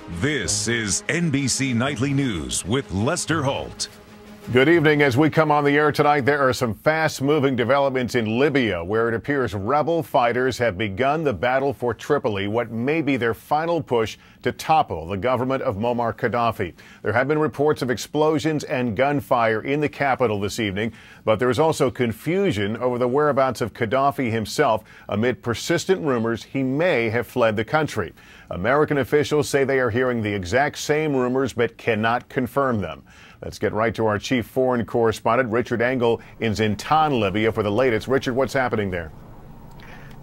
This is NBC Nightly News with Lester Holt. Good evening. As we come on the air tonight, there are some fast-moving developments in Libya, where it appears rebel fighters have begun the battle for Tripoli, what may be their final push to topple the government of Moammar Gadhafi. There have been reports of explosions and gunfire in the capital this evening, but there is also confusion over the whereabouts of Gadhafi himself amid persistent rumors he may have fled the country. American officials say they are hearing the exact same rumors but cannot confirm them. Let's get right to our chief foreign correspondent, Richard Engel, in Zintan, Libya, for the latest. Richard, what's happening there?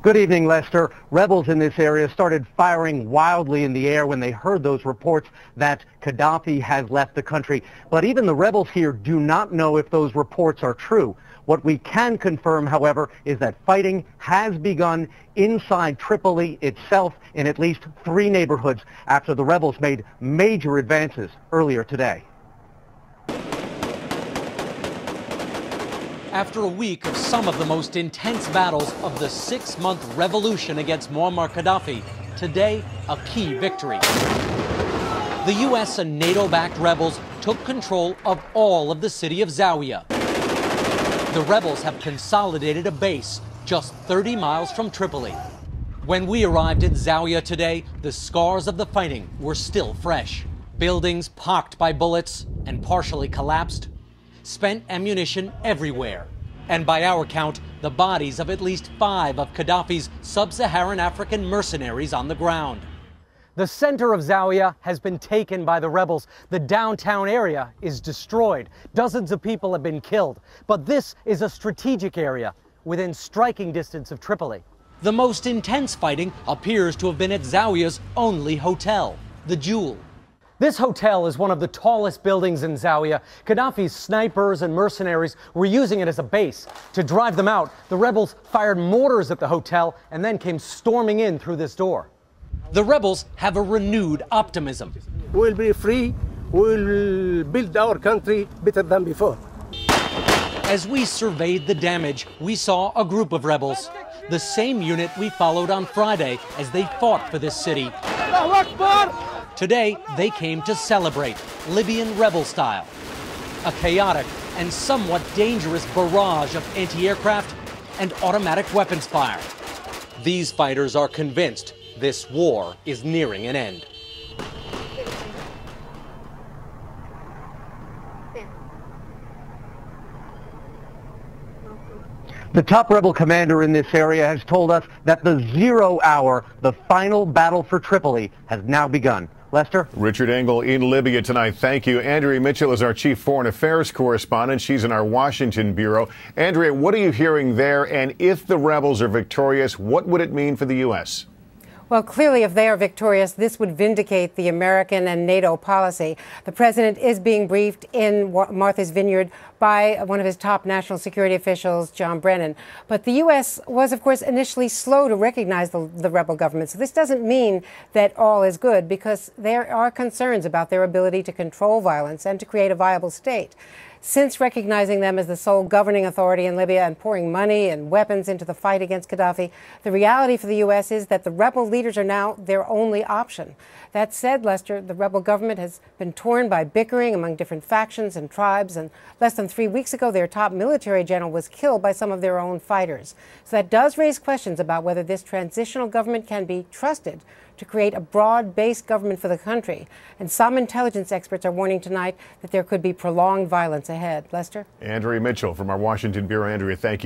Good evening, Lester. Rebels in this area started firing wildly in the air when they heard those reports that Gadhafi has left the country. But even the rebels here do not know if those reports are true. What we can confirm, however, is that fighting has begun inside Tripoli itself in at least 3 neighborhoods after the rebels made major advances earlier today. After a week of some of the most intense battles of the 6-month revolution against Moammar Gadhafi, today a key victory. The U.S. and NATO-backed rebels took control of all of the city of Zawiya. The rebels have consolidated a base just 30 miles from Tripoli. When we arrived in Zawiya today, the scars of the fighting were still fresh. Buildings pocked by bullets and partially collapsed, spent ammunition everywhere, and by our count, the bodies of at least 5 of Gadhafi's sub-Saharan African mercenaries on the ground. The center of Zawiya has been taken by the rebels. The downtown area is destroyed. Dozens of people have been killed. But this is a strategic area within striking distance of Tripoli. The most intense fighting appears to have been at Zawiya's only hotel, the Jewel. This hotel is one of the tallest buildings in Zawiya. Gadhafi's snipers and mercenaries were using it as a base. To drive them out, the rebels fired mortars at the hotel and then came storming in through this door. The rebels have a renewed optimism. We'll be free. We'll build our country better than before. As we surveyed the damage, we saw a group of rebels, the same unit we followed on Friday as they fought for this city. Today, they came to celebrate, Libyan rebel style. A chaotic and somewhat dangerous barrage of anti-aircraft and automatic weapons fire. These fighters are convinced this war is nearing an end. The top rebel commander in this area has told us that the 0 hour, the final battle for Tripoli, has now begun. Lester? Richard Engel in Libya tonight. Thank you. Andrea Mitchell is our chief foreign affairs correspondent. She's in our Washington bureau. Andrea, what are you hearing there? And if the rebels are victorious, what would it mean for the U.S.? Well, clearly, if they are victorious, this would vindicate the American and NATO policy. The president is being briefed in Martha's Vineyard by one of his top national security officials, John Brennan. But the U.S. was, of course, initially slow to recognize the rebel government. So this doesn't mean that all is good, because there are concerns about their ability to control violence and to create a viable state. Since recognizing them as the sole governing authority in Libya and pouring money and weapons into the fight against Gadhafi, the reality for the U.S. is that the rebel leaders are now their only option. That said, Lester, the rebel government has been torn by bickering among different factions and tribes, and less than 3 weeks ago, their top military general was killed by some of their own fighters. So that does raise questions about whether this transitional government can be trusted to create a broad-based government for the country. And some intelligence experts are warning tonight that there could be prolonged violence ahead. Lester? Andrea Mitchell from our Washington bureau. Andrea, thank you.